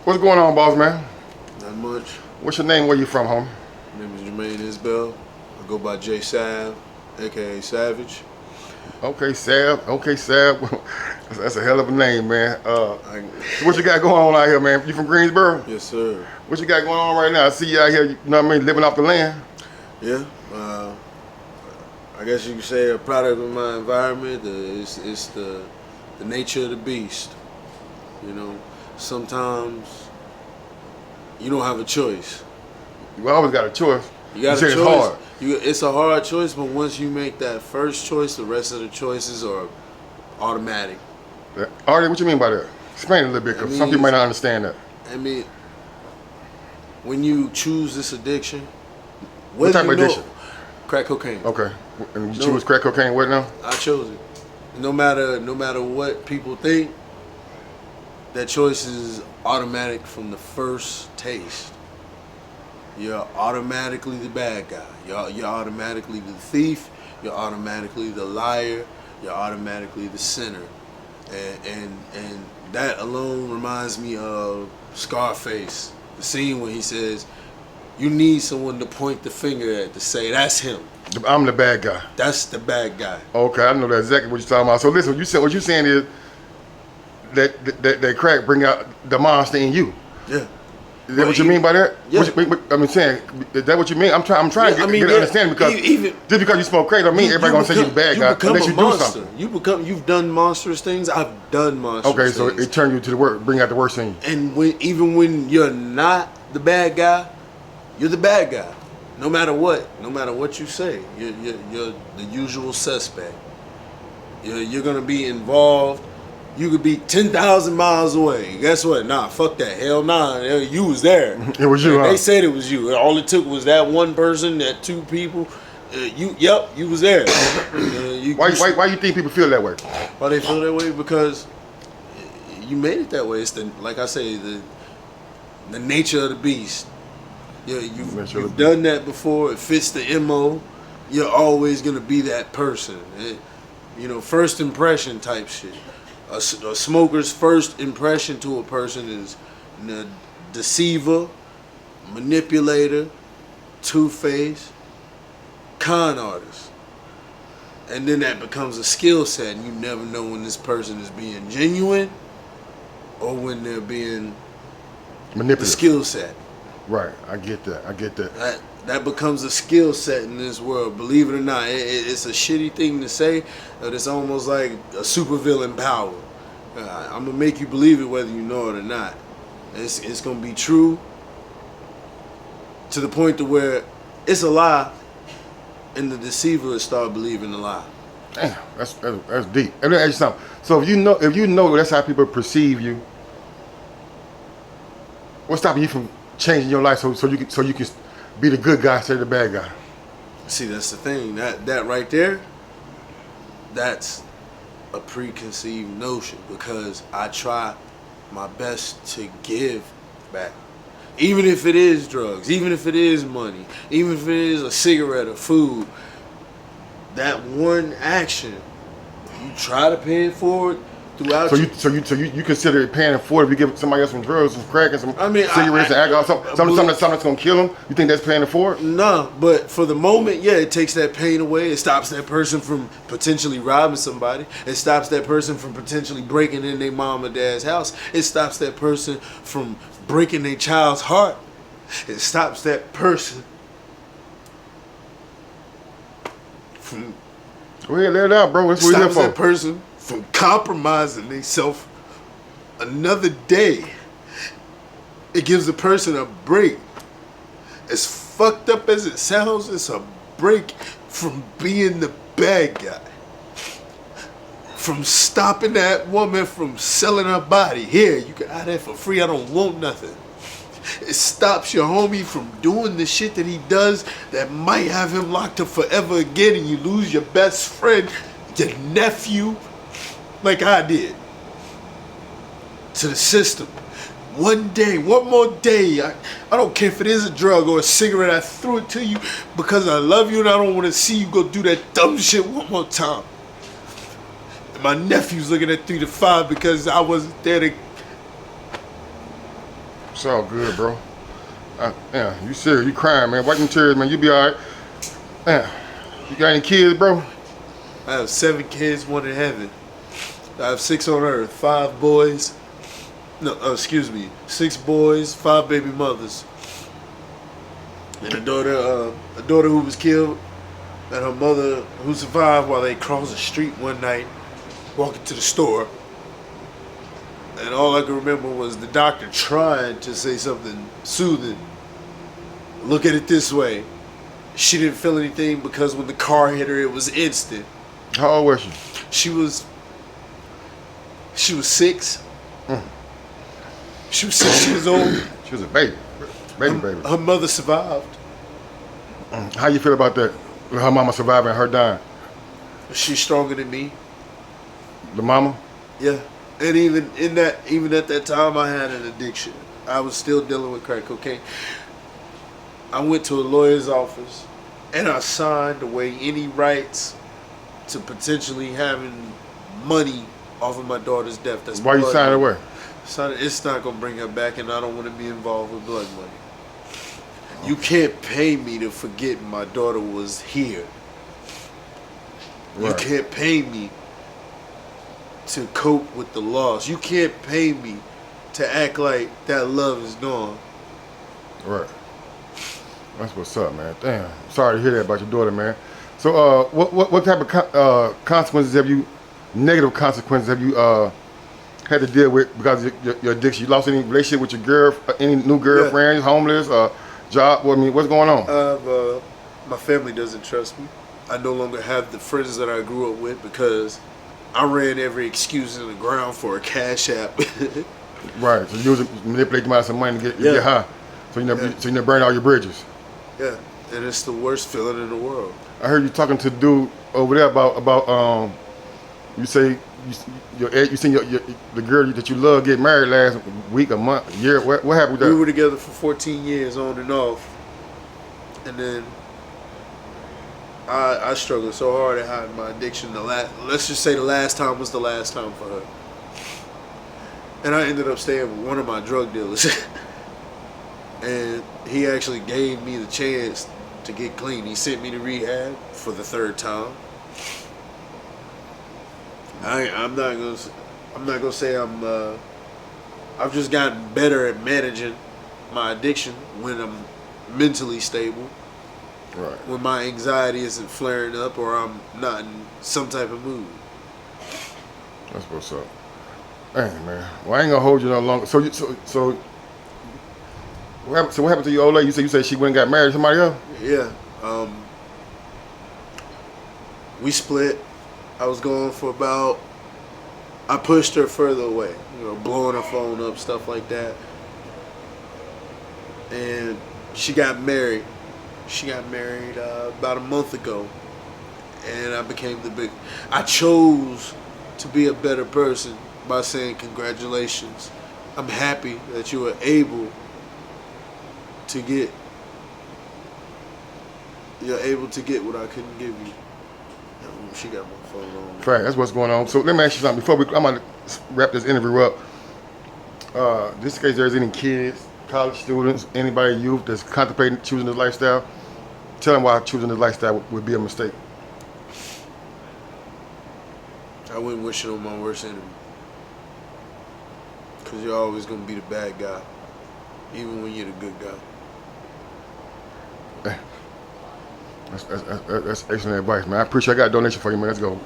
What's going on, boss man? Not much. What's your name? Where you from, homie? My name is Jermaine Isbell. I go by J Sav, aka Savage. Okay, Sav. Okay, Sav. That's a hell of a name, man. So what you got going on out here, man? You from Greensboro? Yes, sir. What you got going on right now? I see you out here, you know what I mean, living off the land. Yeah. I guess you could say a product of my environment. It's the nature of the beast. You know, sometimes you don't have a choice. You always got a choice. You got a choice. choice. It's hard. It's a hard choice, but once you make that first choice, the rest of the choices are automatic. Artie, what you mean by that? Explain it a little bit, because some people might not understand that. I mean, when you choose this addiction, what type of addiction? Crack cocaine. Okay. And you choose crack cocaine, what now? I chose it. No matter what people think, that choice is automatic from the first taste. You're automatically the bad guy. You're automatically the thief. You're automatically the liar. You're automatically the sinner. And that alone reminds me of Scarface. The scene when he says, you need someone to point the finger at to say, that's him. I'm the bad guy. That's the bad guy. Okay, I know that's exactly what you're talking about. So listen, what you're saying is that crack bring out the monster in you. Yeah. Is that what you mean by that? Yeah. Saying, is that what you mean? I'm trying to get an understanding, because just because you smoke crack don't mean everybody gonna say you're the bad guy unless you do something. You've done monstrous things. I've done monstrous things. Okay, so it turned you to the worst, bring out the worst in you. And even when you're not the bad guy, you're the bad guy. No matter what you say, you're the usual suspect. You're gonna be involved. You could be 10,000 miles away. Guess what? Nah, fuck that. Hell nah. You was there. It was you, huh? They said it was you. All it took was that one person, that two people. You was there. Why you think people feel that way? Why they feel that way? Because you made it that way. It's like I say, the nature of the beast. You've done that before. It fits the MO. You're always gonna be that person. First impression type shit. A smoker's first impression to a person is deceiver, manipulator, two-faced, con artist. And then that becomes a skill set, and you never know when this person is being genuine or when they're being manipulative. The skill set. Right, I get that. That becomes a skill set in this world. Believe it or not, it's a shitty thing to say, but it's almost like a supervillain power. I'm gonna make you believe it whether you know it or not. It's gonna be true to the point to where it's a lie, and the deceiver will start believing the lie. Damn, that's deep. Let me ask you something. So if you know that's how people perceive you, what's stopping you from changing your life so you can be the good guy instead of the bad guy? See, that's the thing. That right there, that's a preconceived notion, because I try my best to give back. Even if it is drugs, even if it is money, even if it is a cigarette or food, that one action, you try to pay it forward throughout. So you consider it paying it forward if you give somebody else some drugs, some crack, and some cigarettes and alcohol, something that's gonna kill them? You think that's paying it forward? No, but for the moment, yeah, it takes that pain away. It stops that person from potentially robbing somebody. It stops that person from potentially breaking in their mom or dad's house. It stops that person from breaking their child's heart. It stops that person from. Go ahead, let it out, bro. That's what we're here for. Stops that person from compromising themselves another day. It gives the person a break. As fucked up as it sounds, it's a break from being the bad guy. From stopping that woman from selling her body. Here, you can have that for free. I don't want nothing. It stops your homie from doing the shit that he does that might have him locked up forever again, and you lose your best friend, your nephew, like I did, to the system. One more day, I don't care if it is a drug or a cigarette, I threw it to you because I love you and I don't want to see you go do that dumb shit one more time. And my nephew's looking at 3 to 5 because I wasn't there to It's all good, bro. Yeah, you serious? You crying, man? Wipe them tears, man. You be all right. Man, you got any kids, bro? I have 7 kids, 1 in heaven. I have 6 on earth, 5 boys. No, excuse me, 6 boys, 5 baby mothers, and a daughter who was killed, and her mother who survived while they crossed the street one night, walking to the store. And all I can remember was the doctor trying to say something soothing. Look at it this way: she didn't feel anything because when the car hit her, it was instant. How old was she? She was 6. She was 6 years old. She was a baby. Baby. Her mother survived. How you feel about that? Her mama surviving, her dying. She's stronger than me. The mama? Yeah. And even at that time, I had an addiction. I was still dealing with crack cocaine. I went to a lawyer's office and I signed away any rights to potentially having money off of my daughter's death. That's Why you signed away? It's not gonna bring her back, and I don't want to be involved with blood money. You can't pay me to forget my daughter was here. Right. You can't pay me to cope with the loss. You can't pay me to act like that love is gone. Right. That's what's up, man. Damn. Sorry to hear that about your daughter, man. So, what type of consequences have you, negative consequences have you had to deal with because of your addiction? You lost any relationship with your any new girlfriends, homeless, job? Well, I mean, what's going on? My family doesn't trust me. I no longer have the friends that I grew up with because I ran every excuse in the ground for a cash app. Right. So you was manipulating them out of some money to get high. So you never burn all your bridges. Yeah, and it's the worst feeling in the world. I heard you talking to the dude over there about you say you seen the girl that you love get married last week, a month, a year. What happened with that? We were together for 14 years on and off, and then I struggled so hard at hiding my addiction. Let's just say the last time was the last time for her, and I ended up staying with one of my drug dealers, and he actually gave me the chance to get clean. He sent me to rehab for the 3rd time. I'm not gonna say I've just gotten better at managing my addiction when I'm mentally stable. Right. When my anxiety isn't flaring up or I'm not in some type of mood. That's what's up. Dang, man. Well, I ain't gonna hold you no longer. So what happened to your old lady? You said she went and got married to somebody else? Yeah. We split. I was going for about. I pushed her further away, blowing her phone up, stuff like that. And she got married. She got married about a month ago, and I became I chose to be a better person by saying congratulations. I'm happy that you were able to get. You're able to get what I couldn't give you. She got my phone on. Right, that's what's going on. So let me ask you something before I'm gonna wrap this interview up. Just in case there's any kids, college students, anybody, youth that's contemplating choosing this lifestyle, tell them why choosing this lifestyle would be a mistake. I wouldn't wish it on my worst enemy. Because you're always going to be the bad guy, even when you're the good guy. That's excellent advice, man. I appreciate. I got a donation for you, man. Let's go.